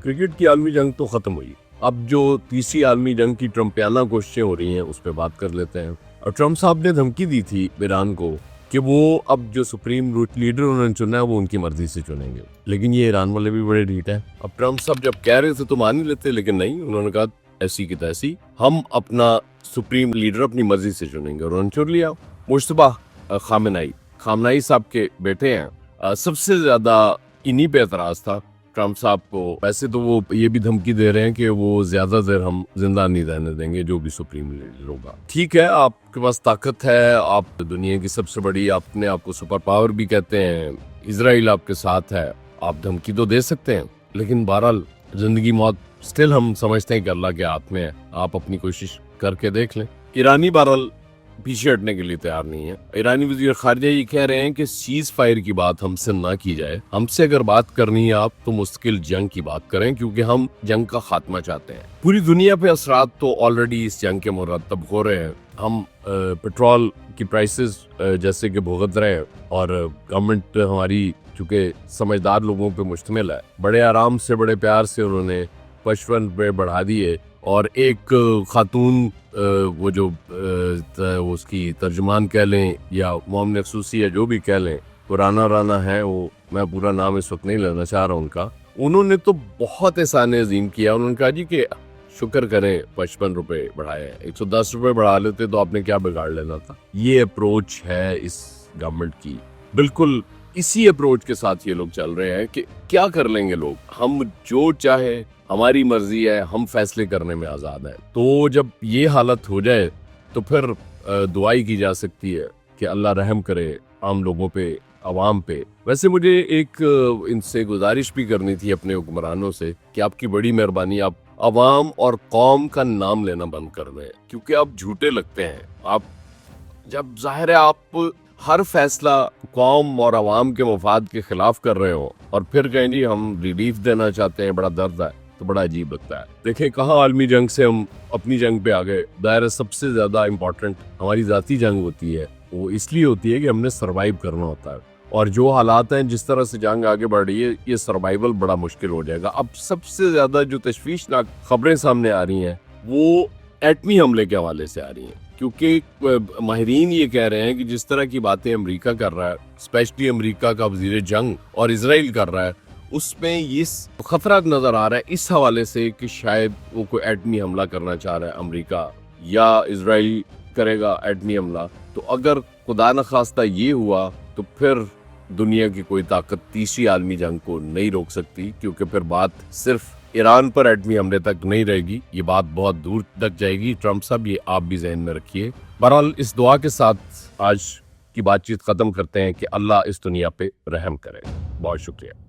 Cricket की आलमी जंग तो खत्म हुई। अब जो तीसरी आलमी जंग की ट्रम्पियाना कोशिशें हो रही हैं उस पर बात कर लेते हैं। और ट्रम्प साहब ने धमकी दी थी ईरान को कि वो अब जो सुप्रीम लीडर उन्होंने चुना है वो उनकी मर्जी से चुनेंगे। लेकिन ये ईरान वाले भी बड़े ढीठ हैं। अब ट्रम्प साहब जब कह रहे थे तो मान ही लेते, लेकिन नहीं, उन्होंने कहा ऐसी की तैसी हम अपना सुप्रीम लीडर अपनी मर्जी से चुनेंगे और उन्होंने चुन लिया। मुश्तबा खामनाई साहब के बेटे हैं। सबसे ज्यादा इन्हीं पे एतराज था ट्रम्प साहब को। वैसे तो वो ये भी धमकी दे रहे हैं कि वो ज्यादा देर हम जिंदा नहीं रहने देंगे जो भी सुप्रीम लीडर होगा। ठीक है, आपके पास ताकत है, आप दुनिया की सबसे बड़ी, अपने आप को सुपर पावर भी कहते हैं, इजराइल आपके साथ है, आप धमकी तो दे सकते हैं, लेकिन बहरहाल जिंदगी मौत स्टिल हम समझते हैं कि अल्लाह के हाथ में है। आप अपनी कोशिश करके देख लें। ईरानी बहरहाल पीछे हटने के लिए तैयार नहीं है। ईरानी वजीर खारजा ये कह रहे हैं कि सीज फायर की बात हमसे ना की जाए। हमसे अगर बात करनी है आप तो मुस्तकिल जंग की बात करें, क्योंकि हम जंग का खात्मा चाहते हैं। पूरी दुनिया पे असरात तो ऑलरेडी इस जंग के मुरतब हो रहे हैं। हम पेट्रोल की प्राइसेस जैसे कि भुगत रहे हैं और गवर्नमेंट हमारी चूंकि समझदार लोगों पे मुश्तमिल है, बड़े आराम से बड़े प्यार से उन्होंने 55 पे बढ़ा दिए। और एक खातून वो जो उसकी तर्जुमान कह लें या मोमिन खसूसी या जो भी कह लें, वो राना है, वो मैं पूरा नाम इस वक्त नहीं लेना चाह रहा उनका, उन्होंने तो बहुत एहसान अजीम किया। उन्होंने कहा जी कि शुक्र करें 55 रुपए बढ़ाए, 110 रुपए बढ़ा लेते तो आपने क्या बिगाड़ लेना था। ये अप्रोच है इस गवर्नमेंट की। बिल्कुल इसी अप्रोच के साथ ये लोग चल रहे हैं कि क्या कर लेंगे लोग, हम जो चाहे, हमारी मर्जी है, हम फैसले करने में आजाद हैं। तो जब ये हालत हो जाए तो फिर दुआई की जा सकती है कि अल्लाह रहम करे आम लोगों पे, अवाम पे। वैसे मुझे एक इनसे गुजारिश भी करनी थी अपने हुक्मरानों से कि आपकी बड़ी मेहरबानी आप अवाम और कौम का नाम लेना बंद कर दें, क्योंकि आप झूठे लगते हैं। आप जब जाहिर है आप हर फैसला कौम और अवाम के मफाद के खिलाफ कर रहे हो और फिर कहें जी हम रिलीफ देना चाहते हैं, बड़ा दर्द है, तो बड़ा अजीब लगता है। देखें कहाँ आलमी जंग से हम अपनी जंग पे आ गए। दायरा सबसे ज्यादा इम्पोर्टेंट हमारी जाती जंग होती है, वो इसलिए होती है कि हमने सरवाइव करना होता है। और जो हालात हैं, जिस तरह से जंग आगे बढ़ रही है, ये सर्वाइवल बड़ा मुश्किल हो जाएगा। अब सबसे ज्यादा जो तशवीशनाक खबरें सामने आ रही हैं वो एटमी हमले के हवाले से आ रही हैं, क्योंकि माहिरीन ये कह रहे हैं कि जिस तरह की बातें अमेरिका कर रहा है, स्पेशली अमेरिका का वजीर जंग और इजराइल कर रहा है, उसमें ये खतरा नजर आ रहा है इस हवाले से कि शायद वो कोई एटमी हमला करना चाह रहा है अमेरिका या इजराइल करेगा एटमी हमला। तो अगर खुदा न खास्ता ये हुआ तो फिर दुनिया की कोई ताकत तीसरी आलमी जंग को नहीं रोक सकती, क्योंकि फिर बात सिर्फ ईरान पर एटमी हमले तक नहीं रहेगी, ये बात बहुत दूर तक जाएगी। ट्रम्प साहब ये आप भी जहन में रखिए। बहरहाल इस दुआ के साथ आज की बातचीत खत्म करते हैं कि अल्लाह इस दुनिया पे रहम करे। बहुत शुक्रिया।